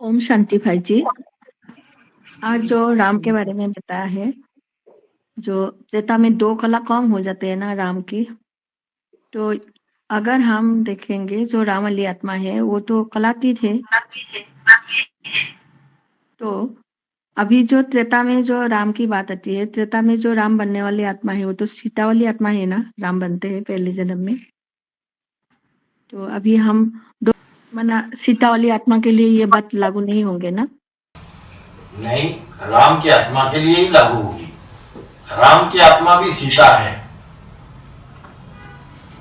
ओम शांति भाई जी। आज जो राम के बारे में बताया है, जो त्रेता में 2 कला कम हो जाते हैं ना राम की, तो अगर हम देखेंगे जो राम वाली आत्मा है वो तो कलातीत है। तो अभी जो त्रेता में जो राम की बात आती है, त्रेता में जो राम बनने वाली आत्मा है वो तो सीता वाली आत्मा है ना, राम बनते हैं पहले जन्म में। तो अभी हम दो मना सीता वाली आत्मा के लिए ये बात लागू नहीं होंगे ना? नहीं, राम की आत्मा के लिए ही लागू होगी। राम की आत्मा भी सीता है।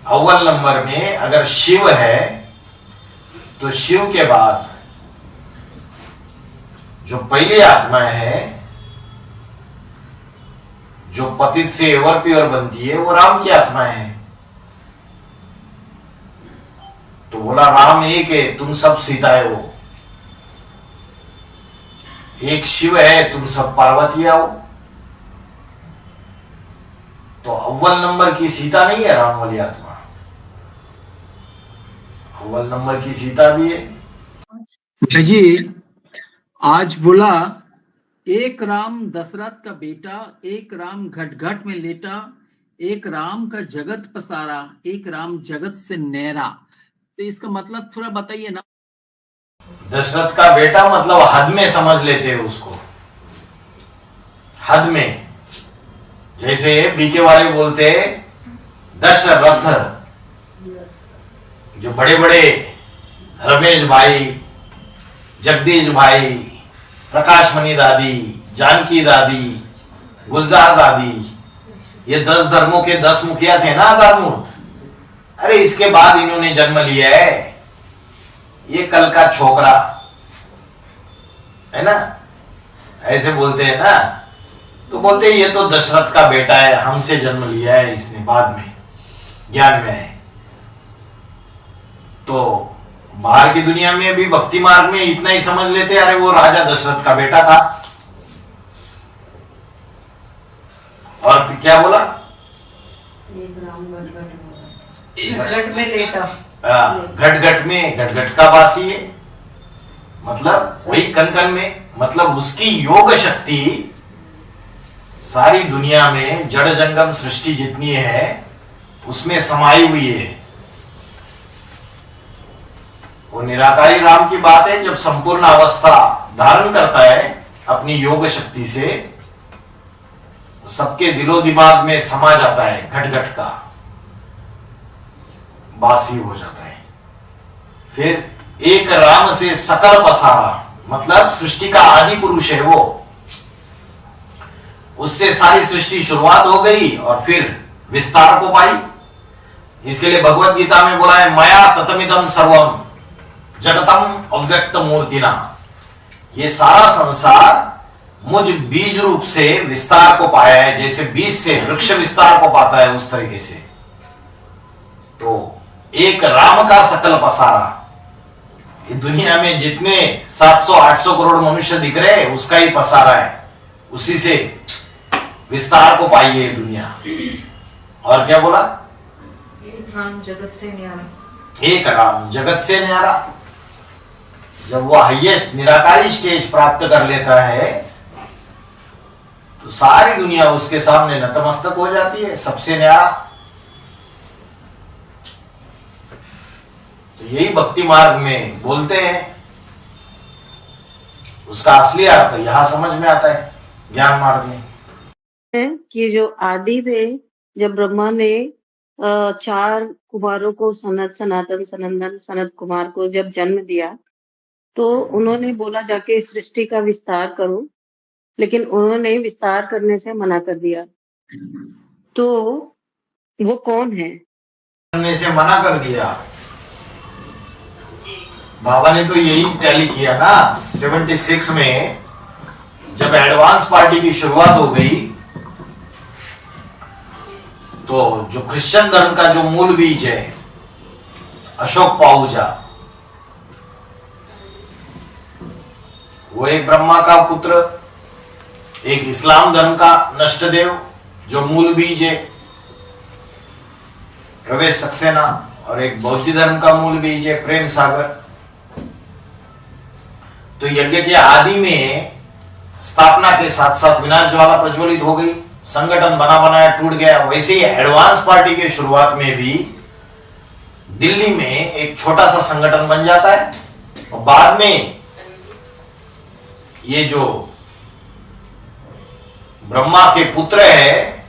अव्वल नंबर में अगर शिव है तो शिव के बाद जो पहली आत्मा है जो पतित से एवर प्योर बनती है वो राम की आत्मा है। तो बोला राम एक है, तुम सब सीता है। वो एक शिव है, तुम सब पार्वती आओ। तो अव्वल नंबर की सीता नहीं है राम वाली आत्मा, अव्वल नंबर की सीता भी है। भैया जी, आज बोला एक राम दशरथ का बेटा, एक राम घट घट में लेटा, एक राम का जगत पसारा, एक राम जगत से न्यारा। तो इसका मतलब थोड़ा बताइए ना। दशरथ का बेटा मतलब हद में समझ लेते हैं उसको, हद में। जैसे बीके वाले बोलते दशरथ, जो बड़े बड़े रमेश भाई, जगदीश भाई, प्रकाश मणि दादी, जानकी दादी, गुलजार दादी, ये 10 धर्मों के 10 मुखिया थे ना आधारमूर्त। अरे इसके बाद इन्होंने जन्म लिया है, ये कल का छोकरा है ना, ऐसे बोलते हैं ना। तो बोलते हैं ये तो दशरथ का बेटा है, हमसे जन्म लिया है इसने, बाद में ज्ञान में है। तो बाहर की दुनिया में भी भक्ति मार्ग में इतना ही समझ लेते, अरे वो राजा दशरथ का बेटा था। और क्या बोला? एक राम घट में लेटा, घट घट में, घट घट का वासी है, मतलब वही कन कन में, मतलब उसकी योग शक्ति सारी दुनिया में जड़ जंगम सृष्टि जितनी है उसमें समाई हुई है। वो निराकारी राम की बात है, जब संपूर्ण अवस्था धारण करता है अपनी योग शक्ति से, सबके दिलो दिमाग में समा जाता है, घट घट का बासी हो जाता है। फिर एक राम से सकल पसारा, मतलब सृष्टि का आदि पुरुष है वो, उससे सारी सृष्टि शुरुआत हो गई और फिर विस्तार को पाई। इसके लिए भगवत गीता में बोला है मया ततमिदम सर्वम जगतम अव्यक्त मूर्तिना। ये सारा संसार मुझ बीज रूप से विस्तार को पाया है, जैसे बीज से वृक्ष विस्तार को पाता है उस तरीके से। तो एक राम का सकल पसारा, ये दुनिया में जितने 700-800 करोड़ मनुष्य दिख रहे हैं उसका ही पसारा है, उसी से विस्तार को पाई है दुनिया। और क्या बोला? एक राम जगत से न्यारा, एक राम जगत से न्यारा। जब वो हाईएस्ट निराकारी स्टेज प्राप्त कर लेता है तो सारी दुनिया उसके सामने नतमस्तक हो जाती है, सबसे न्यारा। तो यही भक्ति मार्ग में बोलते हैं, उसका असली अर्थ यहां समझ में आता है ज्ञान मार्ग में। कि जो आदि में जब ब्रह्मा ने 4 कुमारों को सनत, सनातन, सनंदन, सनत कुमार को जब जन्म दिया, तो उन्होंने बोला जाके इस सृष्टि का विस्तार करो, लेकिन उन्होंने विस्तार करने से मना कर दिया। तो वो कौन है? करने से मना कर दिया। बाबा ने तो यही टैली किया ना 76 में, जब एडवांस पार्टी की शुरुआत हो गई तो जो क्रिश्चियन धर्म का जो मूल बीज है अशोक पाहूजा, वो एक ब्रह्मा का पुत्र, एक इस्लाम धर्म का नष्टदेव जो मूल बीज है प्रवेश सक्सेना, और एक बौद्ध धर्म का मूल बीज है प्रेम सागर। तो यज्ञ के आदि में स्थापना के साथ साथ विनाश ज्वाला प्रज्वलित हो गई, संगठन बना बनाया टूट गया। वैसे ही एडवांस पार्टी के शुरुआत में भी दिल्ली में एक छोटा सा संगठन बन जाता है और बाद में ये जो ब्रह्मा के पुत्र है,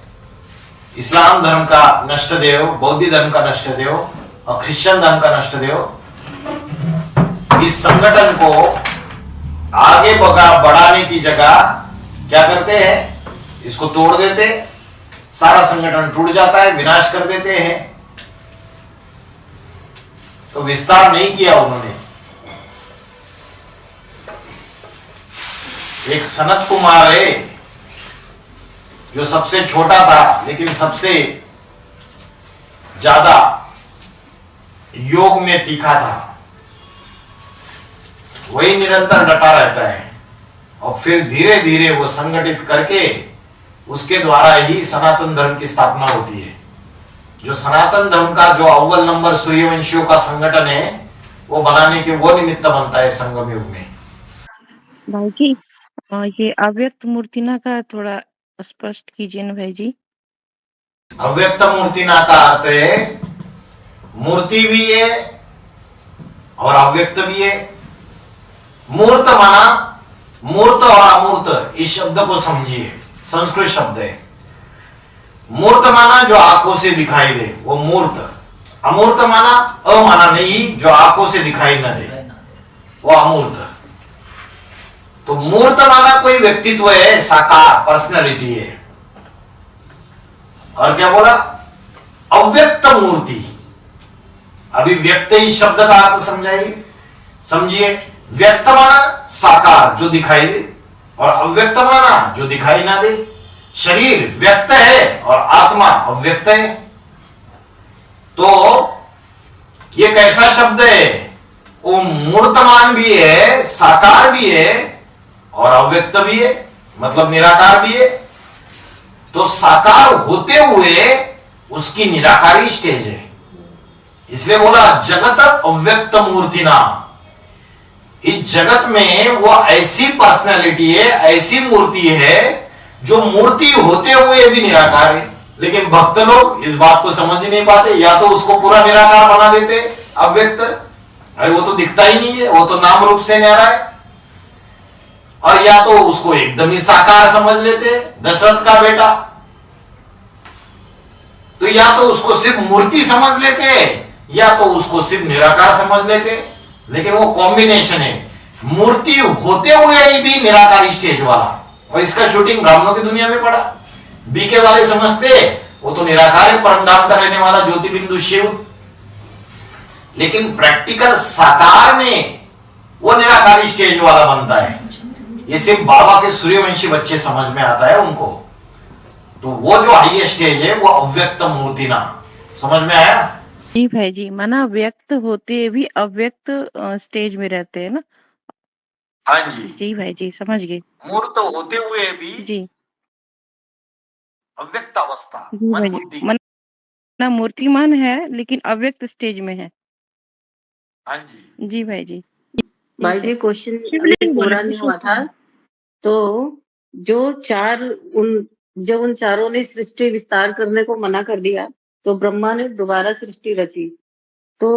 इस्लाम धर्म का नष्ट देव, बौद्ध धर्म का नष्ट देव और क्रिश्चियन धर्म का नष्ट देव, इस संगठन को आगे बढ़ाने की जगह क्या करते हैं, इसको तोड़ देते, सारा संगठन टूट जाता है, विनाश कर देते हैं। तो विस्तार नहीं किया उन्होंने। एक सनत कुमार है जो सबसे छोटा था लेकिन सबसे ज्यादा योग में तीखा था, वही निरंतर डटा रहता है और फिर धीरे धीरे वो संगठित करके उसके द्वारा ही सनातन धर्म की स्थापना होती है। जो सनातन धर्म का जो अव्वल नंबर सूर्यवंशियों का संगठन है वो बनाने के वो निमित्त बनता है संगम युग में। भाई जी, ये अव्यक्त मूर्तिना का थोड़ा स्पष्ट कीजिए ना भाई जी। अव्यक्त मूर्तिना का अर्थ है मूर्ति भी है और अव्यक्त भी है। मूर्त माना मूर्त और अमूर्त, इस शब्द को समझिए, संस्कृत शब्द है। मूर्त माना जो आंखों से दिखाई दे वो मूर्त, अमूर्त माना अमाना नहीं जो आंखों से दिखाई न दे वो अमूर्त। तो मूर्त माना कोई व्यक्तित्व है, साकार पर्सनैलिटी है। और क्या बोला, अव्यक्त मूर्ति। अभी व्यक्त इस शब्द का अर्थ समझिए। व्यक्त माना साकार जो दिखाई दे और अव्यक्त माना जो दिखाई ना दे। शरीर व्यक्त है और आत्मा अव्यक्त है। तो ये कैसा शब्द है, वो मूर्तमान भी है, साकार भी है और अव्यक्त भी है, मतलब निराकार भी है। तो साकार होते हुए उसकी निराकारी स्टेज है, इसलिए बोला जगत अव्यक्त मूर्तिना। इस जगत में वो ऐसी पर्सनैलिटी है, ऐसी मूर्ति है जो मूर्ति होते हुए भी निराकार है। लेकिन भक्त लोग इस बात को समझ ही नहीं पाते, या तो उसको पूरा निराकार बना देते अव्यक्त, अरे वो तो दिखता ही नहीं है, वो तो नाम रूप से न्यारा है। और या तो उसको एकदम ही साकार समझ लेते, दशरथ का बेटा, तो या तो उसको सिर्फ मूर्ति समझ लेते या तो उसको सिर्फ निराकार समझ लेते। लेकिन वो कॉम्बिनेशन है, मूर्ति होते हुए ही भी निराकारी स्टेज वाला। और इसका शूटिंग ब्राह्मणों की दुनिया में पड़ा। बीके वाले समझते वो तो निराकार है, परमधाम का रहने वाला ज्योति बिंदु शिव। लेकिन प्रैक्टिकल साकार में वो निराकारी स्टेज वाला बनता है। ये सिर्फ बाबा के सूर्यवंशी बच्चे समझ में आता है उनको। तो वो जो हाईएस्ट स्टेज है वो अव्यक्त मूर्ति ना, समझ में आया? जी भाई जी, माना व्यक्त होते भी अव्यक्त स्टेज में रहते हैं ना। हाँ जी जी भाई जी, समझ गए। मूर्त होते हुए भी जी अव्यक्त अवस्था, जी मन भाई बुद्धि। जी, माना मूर्तिमान है लेकिन अव्यक्त स्टेज में है। हाँ जी जी भाई जी। भाई जी क्वेश्चन अभी पूरा नहीं हुआ था। तो जब उन चारों ने सृष्टि विस्तार करने को मना कर दिया तो ब्रह्मा ने दोबारा सृष्टि रची। तो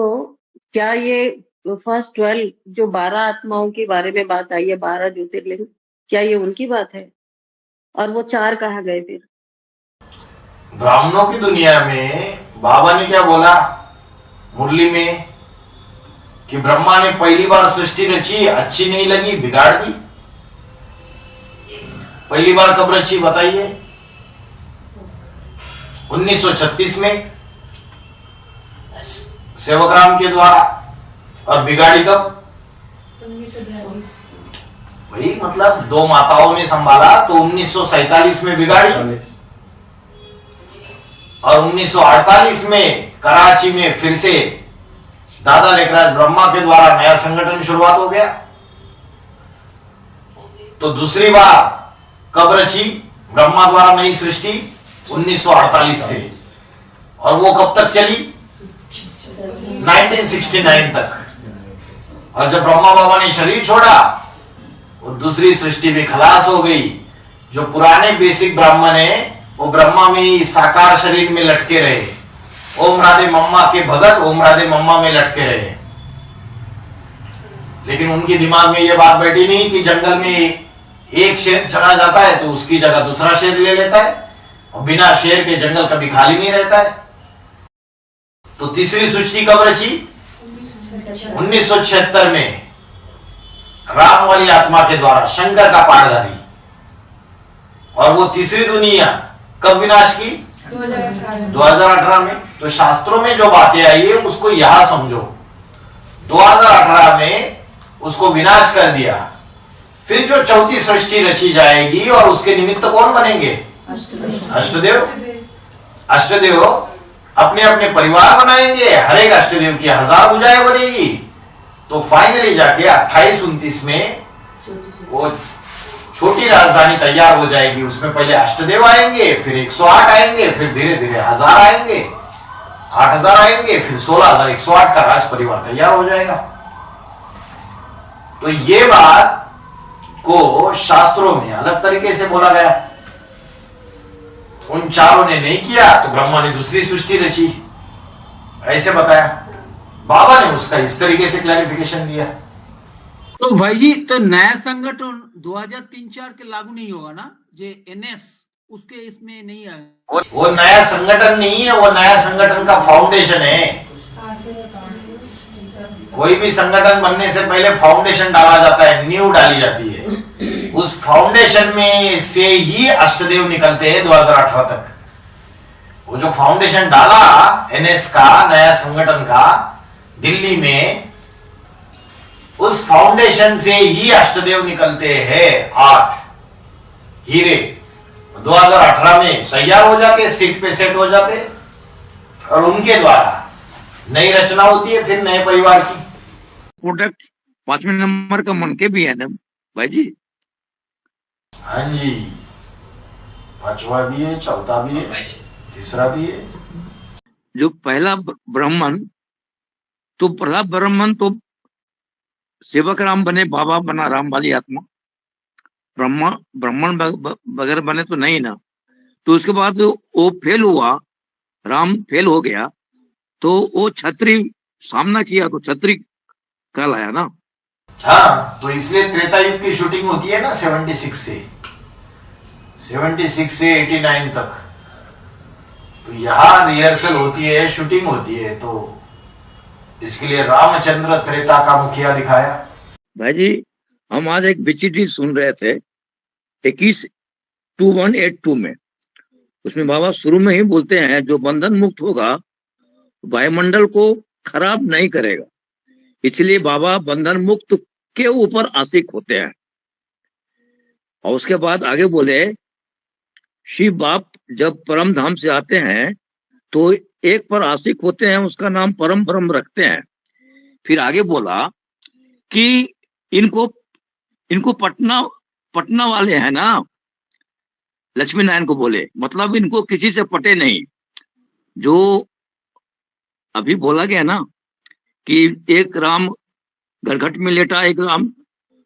क्या ये फर्स्ट 12 जो 12 आत्माओं के बारे में बात आई है, 12 ज्योतिर्लिंग, क्या ये उनकी बात है? और वो 4 कहाँ गए फिर? ब्राह्मणों की दुनिया में बाबा ने क्या बोला मुरली में कि ब्रह्मा ने पहली बार सृष्टि रची, अच्छी नहीं लगी, बिगाड़ दी। पहली बार कब रची बताइए? 1936 में सेवकराम के द्वारा। और बिगाड़ी कब? 1942। वही मतलब 2 माताओं ने संभाला तो 1947 में बिगाड़ी और 1948 में कराची में फिर से दादा लेखराज ब्रह्मा के द्वारा नया संगठन शुरुआत हो गया। तो दूसरी बार कब रची ब्रह्मा द्वारा नई सृष्टि? 1948 से। और वो कब तक चली? 1969 तक। और जब ब्रह्मा बाबा ने शरीर छोड़ा दूसरी सृष्टि भी खलास हो गई। जो पुराने बेसिक ब्राह्मण है वो ब्रह्मा में ही साकार शरीर में लटके रहे, ओम राधे मम्मा के भगत ओम राधे मम्मा में लटके रहे। लेकिन उनके दिमाग में यह बात बैठी नहीं कि जंगल में एक शेर चला जाता है तो उसकी जगह दूसरा शेर ले लेता है, और बिना शेर के जंगल कभी खाली नहीं रहता है। तो तीसरी सृष्टि कब रची? 1976 में राम वाली आत्मा के द्वारा, शंकर का पाठधारी। और वो तीसरी दुनिया कब विनाश की? 2018 में। तो शास्त्रों में जो बातें आई है उसको यहां समझो। 2018 में उसको विनाश कर दिया। फिर जो चौथी सृष्टि रची जाएगी और उसके निमित्त कौन बनेंगे? अष्टदेव। अष्टदेव अपने अपने परिवार बनाएंगे, हर एक अष्टदेव की 1000 भुजाएं बनेगी। तो फाइनली जाके 28-29 में वो छोटी राजधानी तैयार हो जाएगी। उसमें पहले अष्टदेव आएंगे, फिर 108 आएंगे, फिर धीरे धीरे 1000 आएंगे, 8000 आएंगे, फिर 16000, 108 का राज परिवार तैयार हो जाएगा। तो ये बात को शास्त्रों में अलग तरीके से बोला गया। उन चारों ने नहीं किया तो ब्रह्मा ने दूसरी सृष्टि रची, ऐसे बताया। बाबा ने उसका इस तरीके से क्लैरिफिकेशन दिया। तो भाई जी, तो नया संगठन 2003-4 के लागू नहीं होगा ना, जे एनएस उसके इसमें नहीं आया। वो नया संगठन नहीं है, वो नया संगठन का फाउंडेशन है। कोई भी संगठन बनने से पहले फाउंडेशन डाला जाता है, नींव डाली जाती है। उस फाउंडेशन में से ही अष्टदेव निकलते हैं 2018 तक। वो जो फाउंडेशन डाला एनएस का, नया संगठन का, दिल्ली में, उस फाउंडेशन से ही अष्टदेव निकलते हैं। 8 हीरे 2018 में तैयार हो जाते, सीट पे सेट हो जाते, और उनके द्वारा नई रचना होती है फिर नए परिवार की। प्रोडक्ट 5वें नंबर का मन के भी है ना भाई जी? हाँ जी, 5वां भी है, चौथा भी है, तीसरा भी है। जो पहला ब्राह्मण, तो पहला ब्राह्मण तो सेवक राम बने, बाबा बना राम वाली आत्मा। ब्राह्मण बगैर बने तो नहीं ना। तो उसके बाद वो फेल हुआ, राम फेल हो गया, तो वो छत्री सामना किया तो छत्री कहलाया ना। हाँ, तो इसलिए त्रेता युग की शूटिंग होती है ना 76 से 89 तक। तो यहाँ रिहर्सल होती है, शूटिंग होती है। तो इसके लिए रामचंद्र त्रेता का मुखिया दिखाया। भाई जी, हम आज एक बीसीडी सुन रहे थे 21/2182 में। उसमें बाबा शुरू में ही बोलते हैं जो बंधन मुक्त होगा वायुमंडल को खराब नहीं करेगा, इसलिए बाबा बंधन मुक्त के ऊपर आशिक होते हैं। और उसके बाद आगे बोले शिव बाप जब परम धाम से आते हैं तो एक पर आशिक होते हैं, उसका नाम परम ब्रह्म रखते हैं। फिर आगे बोला कि इनको पटना वाले हैं ना, लक्ष्मी नारायण को बोले, मतलब इनको किसी से पटे नहीं। जो अभी बोला गया ना कि एक राम घटघट में लेटा, एक राम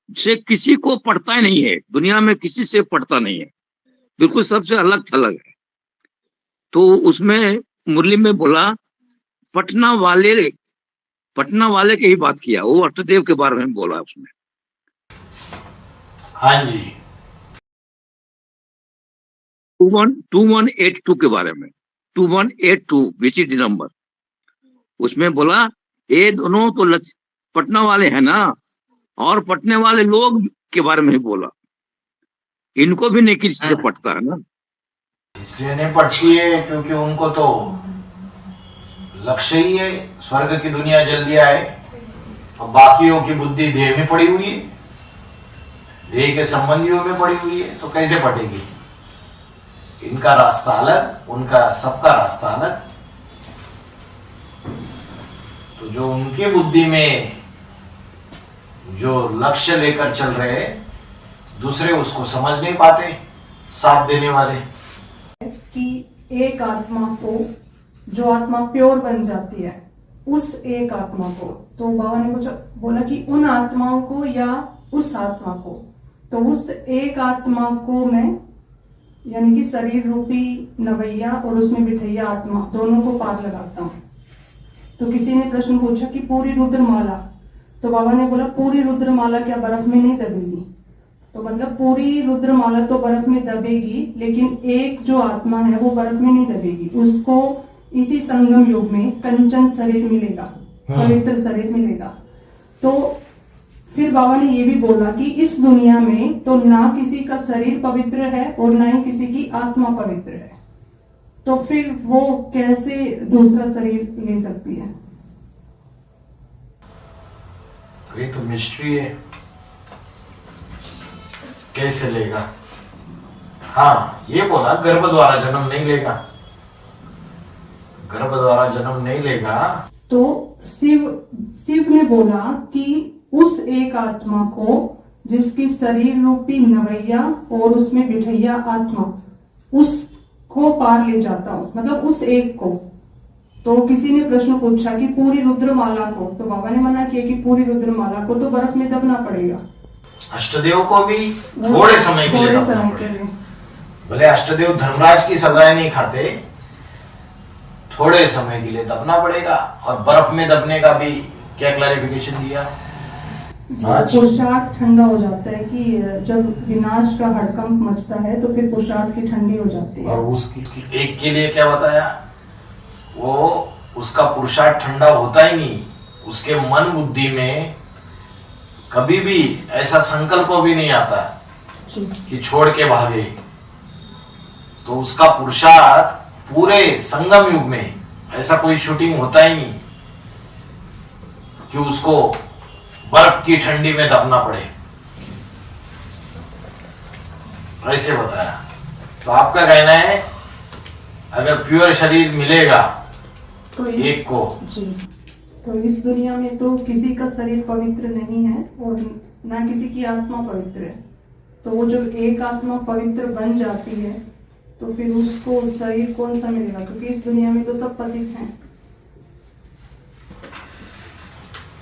से किसी को पड़ता ही नहीं है, दुनिया में किसी से पड़ता नहीं है, बिल्कुल सबसे अलग थलग है। तो उसमें मुरली में बोला पटना वाले के ही बात किया, वो अष्टदेव के बारे में बोला उसमें। हाँ जी, 2182 के बारे में, 2182 बीसीडी नंबर। उसमें बोला ये दोनों तो पटना वाले हैं ना, और पटने वाले लोग के बारे में ही बोला, इनको भी नहीं किसी से पटता है ना। इसलिए नहीं पटती है क्योंकि उनको तो लक्ष्य ही है स्वर्ग की दुनिया जल्दी आए, और बाकियों की बुद्धि देह में पड़ी हुई है, देह के संबंधियों में पड़ी हुई है, तो कैसे पटेगी? इनका रास्ता अलग, उनका सबका रास्ता अलग। तो जो उनकी बुद्धि में जो लक्ष्य लेकर चल रहे, दूसरे उसको समझ नहीं पाते, साथ देने वाले। कि एक आत्मा को, जो आत्मा प्योर बन जाती है, उस एक आत्मा को, तो बाबा ने मुझे बोला कि उन आत्माओं को या उस आत्मा को, तो उस एक आत्मा को मैं यानी कि शरीर रूपी नवैया और उसमें बिठैया आत्मा दोनों को पार लगाता हूँ। तो किसी ने प्रश्न पूछा कि पूरी रुद्रमाला, तो बाबा ने बोला पूरी रुद्रमाला क्या बर्फ में नहीं दबेगी? तो मतलब पूरी रुद्रमाला तो बर्फ में दबेगी, लेकिन एक जो आत्मा है वो बर्फ में नहीं दबेगी। उसको इसी संगम युग में कंचन शरीर मिलेगा, पवित्र शरीर मिलेगा। तो फिर बाबा ने ये भी बोला कि इस दुनिया में तो ना किसी का शरीर पवित्र है और ना ही किसी की आत्मा पवित्र है, तो फिर वो कैसे दूसरा शरीर ले सकती है? ये तो मिस्ट्री है, कैसे लेगा? हाँ, ये बोला गर्भ द्वारा जन्म नहीं लेगा, गर्भ द्वारा जन्म नहीं लेगा। तो शिव ने बोला कि उस एक आत्मा को जिसकी शरीर रूपी नवैया और उसमें बिठैया आत्मा, उसको पार ले जाता हूं, मतलब उस एक को। तो किसी ने प्रश्न पूछा कि पूरी रुद्रमाला को, तो बाबा ने मना किया कि पूरी रुद्रमाला को तो बर्फ में दबना पड़ेगा। अष्टदेव को भी थोड़े समय के लिए दबना पड़ेगा। भले अष्टदेव धर्मराज की सजाएं नहीं खाते, थोड़े समय के लिए दबना पड़ेगा। और बर्फ में दबने का भी क्या क्लैरिफिकेशन दिया? पुरुषार्थ ठंडा हो जाता है कि जब विनाश का हड़कंप मचता है तो फिर पुरुषार्थ की ठंडी हो जाती है। और उसकी एक के लिए क्या बताया? वो उसका पुरुषार्थ ठंडा होता ही नहीं, उसके मन बुद्धि में कभी भी ऐसा संकल्प भी नहीं आता कि छोड़ के भागे। तो उसका पुरुषार्थ पूरे संगम युग में ऐसा कोई शूटिंग होता ही नहीं कि उसको बर्फ की ठंडी में दबना पड़े, ऐसे बताया। तो आपका कहना है अगर प्योर शरीर मिलेगा तो एक को जी, तो इस दुनिया में तो किसी का शरीर पवित्र नहीं है और ना किसी की आत्मा पवित्र है। तो वो जब एक आत्मा पवित्र बन जाती है तो फिर उसको शरीर कौन सा मिलेगा? क्योंकि इस दुनिया में तो सब पतित हैं।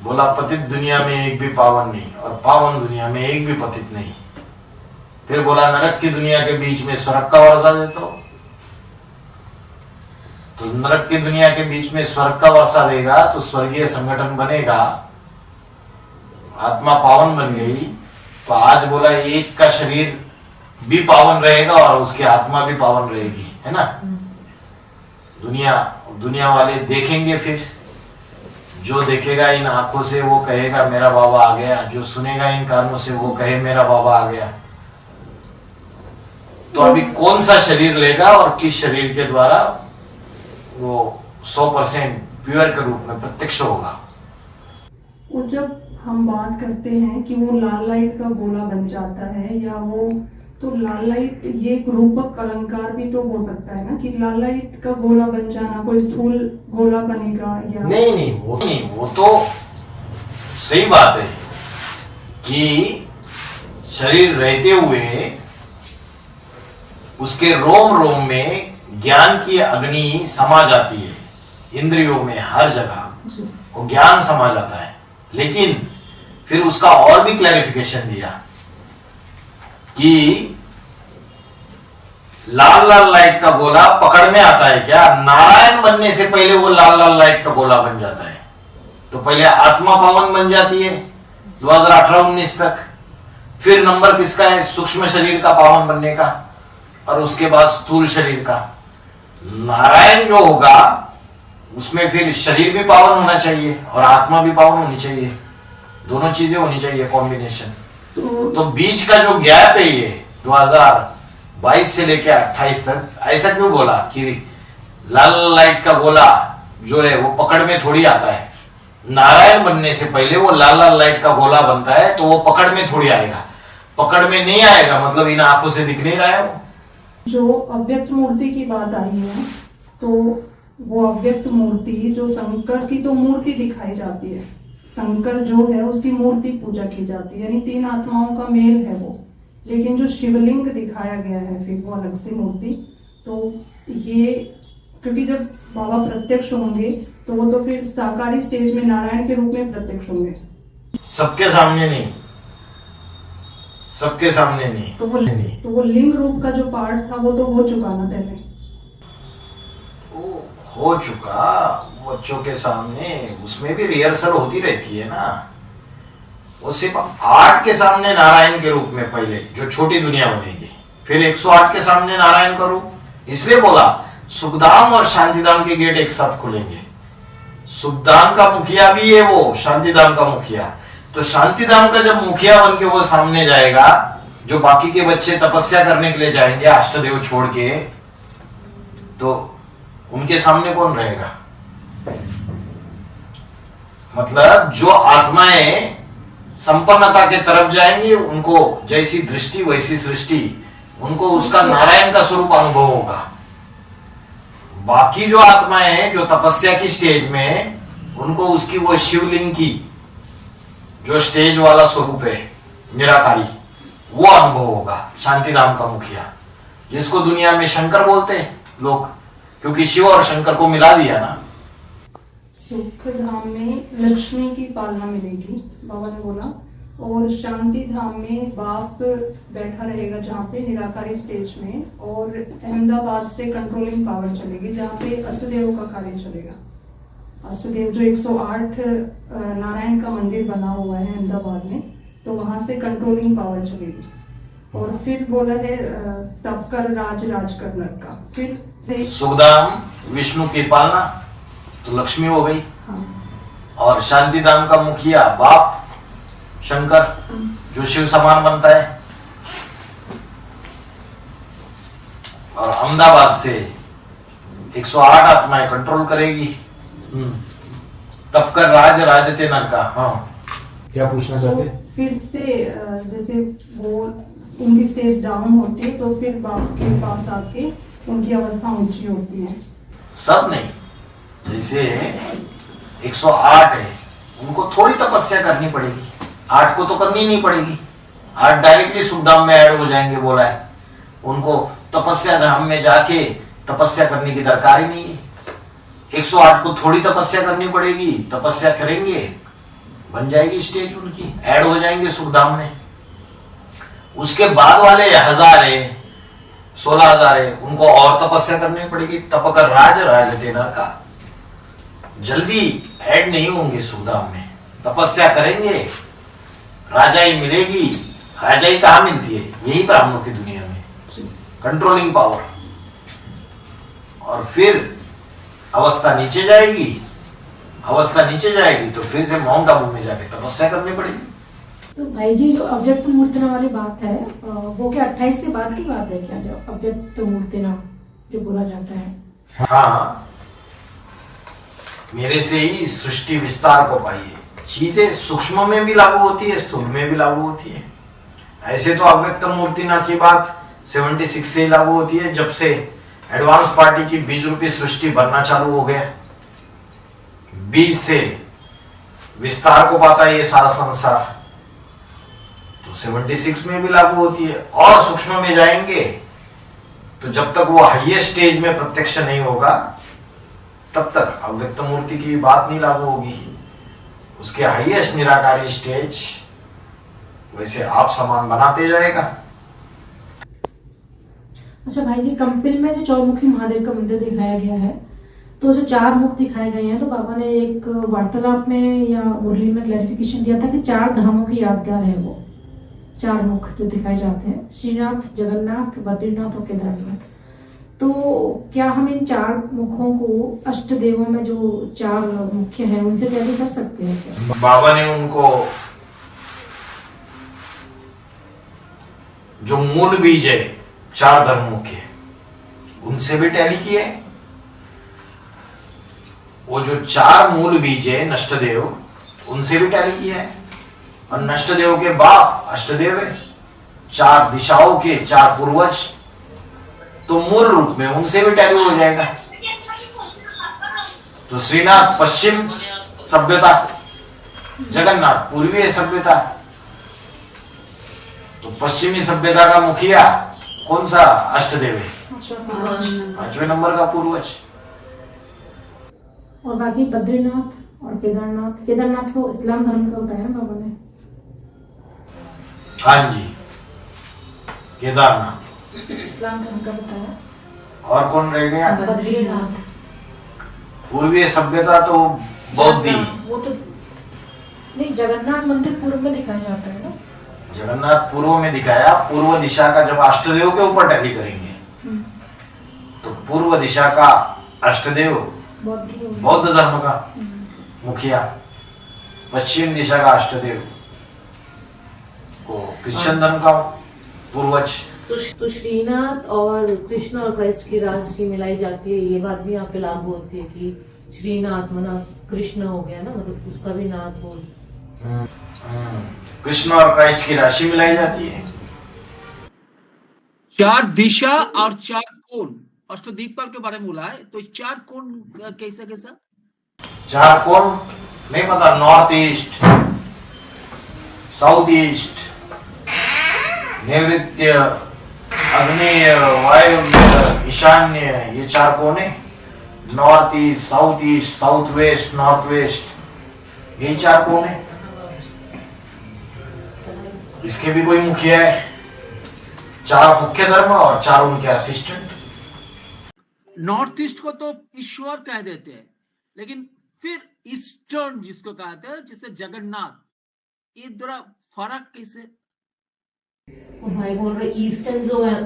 बोला पतित दुनिया में एक भी पावन नहीं और पावन दुनिया में एक भी पतित नहीं। फिर बोला नरक की दुनिया के बीच में स्वर्ग का वर्षा देता हो। तो नरक की दुनिया के बीच में स्वर्ग का वर्षा देगा तो स्वर्गीय संगठन बनेगा, आत्मा पावन बन गई। तो आज बोला एक का शरीर भी पावन रहेगा और उसकी आत्मा भी पावन रहेगी, है ना? दुनिया वाले देखेंगे, फिर जो देखेगा इन आंखों से वो कहेगा मेरा बाबा आ गया, जो सुनेगा इन कानों से वो कहे मेरा बाबा आ गया। तो अभी कौन सा शरीर लेगा और किस शरीर के द्वारा वो 100% प्योर के रूप में प्रत्यक्ष होगा? और जब हम बात करते हैं कि वो लाल लाइट का गोला बन जाता है या वो, तो लाल लाइट ये एक रूपक अलंकार भी तो हो सकता है ना कि लाल लाइट का गोला बन जाना, कोई स्थूल गोला बनेगा या नहीं, वो तो सही बात है कि शरीर रहते हुए उसके रोम रोम में ज्ञान की अग्नि समा जाती है, इंद्रियों में हर जगह वो ज्ञान समा जाता है। लेकिन फिर उसका और भी क्लैरिफिकेशन दिया कि लाल लाल लाइट का गोला पकड़ में आता है क्या? नारायण बनने से पहले वो लाल लाल लाइट का गोला बन जाता है। तो पहले आत्मा पावन बन जाती है 2018-19 तक, फिर नंबर किसका है? सूक्ष्म शरीर का पावन बनने का, और उसके बाद स्थूल शरीर का। नारायण जो होगा उसमें फिर शरीर भी पावन होना चाहिए और आत्मा भी पावन होनी चाहिए, दोनों चीजें होनी चाहिए, कॉम्बिनेशन। तो बीच का जो गैप है ये 2022 से लेके 28 तक, ऐसा क्यों बोला कि लाल लाइट का गोला जो है वो पकड़ में थोड़ी आता है? नारायण बनने से पहले वो लाल लाल लाइट का गोला बनता है, तो वो पकड़ में थोड़ी आएगा। पकड़ में नहीं आएगा मतलब इन आंखों से दिख नहीं रहा है वो। जो अव्यक्त मूर्ति की बात आई है, तो वो अव्यक्त मूर्ति जो शंकर की तो मूर्ति दिखाई जाती है, शंकर जो है उसकी मूर्ति पूजा की जाती है, यानी तीन आत्माओं का मेल है वो। लेकिन जो शिवलिंग दिखाया गया है फिर वो अलग से मूर्ति। तो ये क्योंकि जब बाबा प्रत्यक्ष होंगे तो वो तो फिर साकारी स्टेज में नारायण के रूप में प्रत्यक्ष होंगे, सबके सामने नहीं, सबके सामने नहीं। तो वो लिंग रूप का जो पार्ट था वो तो हो चुका ना पहले। वो हो चुका बच्चों के सामने, उसमें भी रिहर्सल होती रहती है ना। वो सिर्फ 8 के सामने नारायण के रूप में पहले जो छोटी दुनिया बनेगी, फिर 108 के सामने नारायण का रूप। इसलिए बोला सुखधाम और शांतिधाम के गेट एक साथ खुलेंगे। सुखधाम का मुखिया भी है वो, शांतिधाम का मुखिया। तो शांतिधाम का जब मुखिया बन के वो सामने जाएगा, जो बाकी के बच्चे तपस्या करने के लिए जाएंगे अष्टदेव छोड़ के, तो उनके सामने कौन रहेगा? मतलब जो आत्माएं संपन्नता के तरफ जाएंगी, उनको जैसी दृष्टि वैसी सृष्टि, उनको उसका नारायण का स्वरूप अनुभव होगा। बाकी जो आत्माएं हैं जो तपस्या की स्टेज में, उनको उसकी वो शिवलिंग की जो स्टेज वाला स्वरूप है निराकारी, वो अनुभव होगा। शांतिधाम का मुखिया, जिसको दुनिया में शंकर बोलते हैं लोग, क्योंकि शिव और शंकर को मिला दिया ना। सुख धाम में लक्ष्मी की पालना मिलेगी, बाबा ने बोला, और शांति धाम में बाप बैठा रहेगा जहाँ पे निराकारी स्टेज में, और अहमदाबाद से कंट्रोलिंग पावर चलेगी जहाँ पे अष्टदेव का कार्य चलेगा। अष्टदेव जो 108 नारायण का मंदिर बना हुआ है अहमदाबाद में, तो वहां से कंट्रोलिंग पावर चलेगी। और फिर बोला है तब कर राज कर नर का। फिर सुखधाम विष्णु की पालना तो लक्ष्मी हो गई। हाँ। और शांतिधाम का मुखिया बाप शंकर, जो शिव समान बनता है। और अहमदाबाद से 108 आत्माएं कंट्रोल करेगी। तब कर राजते नर का। हाँ, क्या पूछना चाहते? फिर से जैसे वो उनकी स्टेज डाउन होती है, तो फिर बाप के पास आके उनकी अवस्था ऊंची होती है। सब नहीं, जैसे 108 है, उनको थोड़ी तपस्या करनी पड़ेगी। 8 को तो करनी नहीं पड़ेगी, 8 डायरेक्टली सुखधाम में ऐड हो जाएंगे बोला है। उनको तपस्या धाम में जाके तपस्या करने की दरकार ही नहीं है। 108 को थोड़ी तपस्या करनी पड़ेगी, तपस्या करेंगे, बन जाएगी स्टेज उनकी, ऐड हो जाएंगे सुखधाम में। उसके बाद वाले 1000 है, 16,000 है, उनको और तपस्या करनी पड़ेगी। तप कर राज तेनर का जल्दी ऐड नहीं होंगे सुखधाम में, तपस्या करेंगे, राजाई मिलेगी। राजाई कहाँ मिलती है? यही ब्राह्मणों की दुनिया में, कंट्रोलिंग पावर। और फिर अवस्था नीचे जाएगी, अवस्था नीचे जाएगी तो फिर से माउंट आबू में जाके तपस्या करनी पड़ेगी। तो भाई जी, जो अव्यक्त मूर्तिना वाली बात है, वो क्या 28 के बाद की बात है क्या, जो अव्यक्त मूर्तिना जो बोला जाता है? हाँ, मेरे से ही सृष्टि विस्तार को पाई है। चीजें सूक्ष्म में भी लागू होती है, स्थूल में भी लागू होती है। ऐसे तो अव्यक्त मूर्तिना की बात 76 से लागू होती है, जब से एडवांस पार्टी की बीज रूपी सृष्टि बनना चालू हो गया। बीज से विस्तार को पाता है ये सारा संसार, तो 76 में भी लागू होती है। और सूक्ष्म में जाएंगे तो जब तक वो हाईएस्ट स्टेज में प्रत्यक्ष नहीं होगा, तब तक अव्यक्त मूर्ति की बात नहीं लागू होगी। उसके हाईएस्ट निराकारी स्टेज वैसे आप समान बनाते जाएगा। अच्छा भाई जी, कंपिल में जो चौमुखी महादेव का मंदिर दिखाया गया है, तो जो 4 मुख दिखाए गए हैं, तो बाबा ने एक वार्तालाप में या मुरली में क्लैरिफिकेशन दिया था कि 4 धामों की यादगार है वो 4 मुख जो दिखाए जाते हैं, श्रीनाथ, जगन्नाथ, बद्रीनाथ और केदारनाथ। तो क्या हम इन 4 मुखों को अष्ट देवों में जो 4 मुख्य हैं उनसे टैली कर सकते हैं क्या? बाबा ने उनको जो मूल बीज है 4 धर्म मुख्य, उनसे भी टैली किए। वो जो 4 मूल बीज है नष्टदेव, उनसे भी टैली किया है। और नष्टदेव के बाप अष्टदेव है, 4 दिशाओं के 4 पूर्वज, तो मूल रूप में उनसे भी टैली हो जाएगा। तो श्रीनाथ पश्चिम सभ्यता, जगन्नाथ पूर्वीय सभ्यता, तो पश्चिमी सभ्यता का मुखिया कौन सा? अष्टदेव है, 5वें नंबर का पूर्वज। और बाकी बद्रीनाथ और केदारनाथ, केदारनाथ को इस्लाम धर्म का बताया बाबा ने। हाँ जी, केदारनाथ। इस्लाम धर्म का बताया। और कौन रह गया? बद्रीनाथ। पूर्वीय सभ्यता तो बौद्धी। वो तो नहीं, जगन्नाथ मंदिर पूर्व में दिखाया जाता है ना। जगन्नाथ पूर्व में दिखाया। पूर्व दिशा का जब अष्टदेव के ऊपर टैली करेंगे तो पूर्व दिशा का अष्टदेव बौद्ध धर्म का मुखिया, पश्चिम दिशा का अष्टदेव को क्रिश्चियन धर्म का पूर्वज। तो श्रीनाथ और कृष्ण और क्राइस्ट की राशि मिलाई जाती है, ये बात भी यहाँ पे लागू होती है कि श्रीनाथ मना कृष्ण हो गया ना, मतलब उसका भी नाथ हो। कृष्ण और क्राइस्ट की राशि मिलाई जाती है। 4 दिशा और 4 कोण अष्टदीपक के बारे में बोला है, तो 4 कोण कैसा कैसा? 4 कोण नहीं पता। नॉर्थ ईस्ट, साउथ ईस्ट, नैऋत्य, आग्नेय, वायव्य, ईशान्य, ये 4 कोण है। North east, south west, north west, यही 4 कोण है। इसके भी कोई मुखिया है। 4 मुख्य धर्म और 4 उनके असिस्टेंट। नॉर्थ ईस्ट को तो ईश्वर कह देते हैं, लेकिन फिर ईस्टर्न जिसको कहते हैं, जिससे जगन्नाथ, ये थोड़ा फर्क कैसे? भाई बोल रहे ईस्टर्न जो है,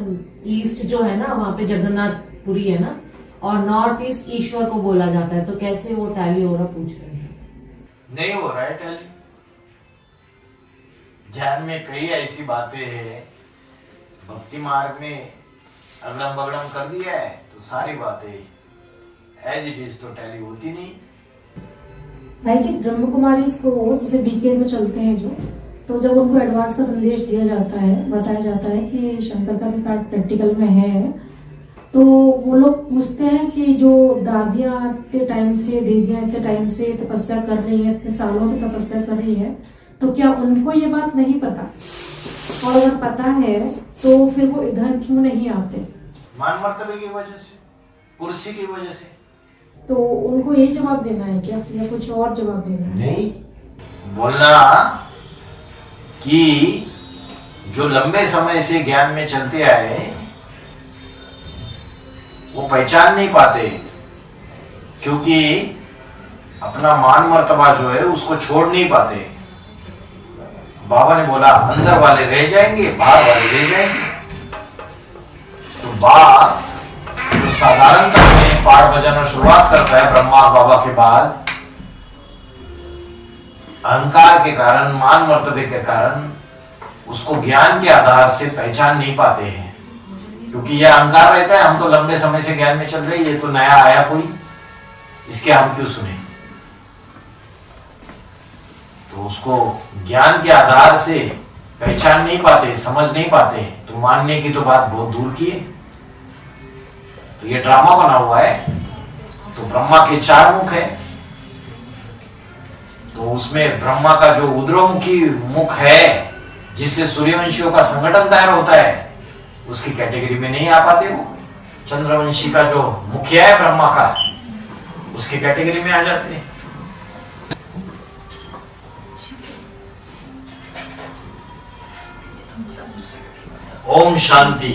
ईस्ट जो है ना वहाँ पे जगन्नाथपुरी है ना, और नॉर्थ ईस्ट ईश्वर को बोला जाता है, तो कैसे वो टैली हो रहा पूछ रहे हैं। नहीं हो रहा है टैली। ध्यान में कई ऐसी बातें हैं, भक्ति मार्ग में अगड़म बगड़म कर दिया है तो सारी बातें एज इट इज तो टैली होती नहीं। भाई जी, ब्रह्म कुमारी को जैसे बीके में चलते हैं जो, तो जब उनको एडवांस का संदेश दिया जाता है, बताया जाता है कि शंकर का भी पार्ट प्रैक्टिकल में है, तो वो लोग पूछते हैं कि जो दादियाँ इतने टाइम से, दीदियाँ इतने टाइम से तपस्या कर रही है, इतने सालों से तपस्या कर रही है, तो क्या उनको ये बात नहीं पता? और अगर पता है तो फिर वो इधर क्यों नहीं आते? मान मर्तबे की वजह से, कुर्सी की वजह से। तो उनको ये जवाब देना है क्या, या कुछ और जवाब देना है? नहीं, बोलना कि जो लंबे समय से ज्ञान में चलते आए वो पहचान नहीं पाते, क्योंकि अपना मान मर्तबा जो है उसको छोड़ नहीं पाते। बाबा ने बोला अंदर वाले रह जाएंगे, बाहर वाले रह जाएंगे। तो बाहर जो साधारणतः में पाठ बजाना शुरुआत करता है ब्रह्मा बाबा के बाद, अहंकार के कारण, मान मर्तबे के कारण उसको ज्ञान के आधार से पहचान नहीं पाते हैं, क्योंकि यह अहंकार रहता है हम तो लंबे समय से ज्ञान में चल रहे, ये तो नया आया कोई, इसके हम क्यों सुने। तो उसको ज्ञान के आधार से पहचान नहीं पाते, समझ नहीं पाते, तो मानने की तो बात बहुत दूर की है। तो ये ड्रामा बना हुआ है। तो ब्रह्मा के 4 मुख है, तो उसमें ब्रह्मा का जो उद्रमुखी मुख है जिससे सूर्यवंशियों का संगठन तैयार होता है, उसकी कैटेगरी में नहीं आ पाते वो। चंद्रवंशी का जो मुखिया है ब्रह्मा का, उसकी कैटेगरी में आ जाते हैं। ओम शांति।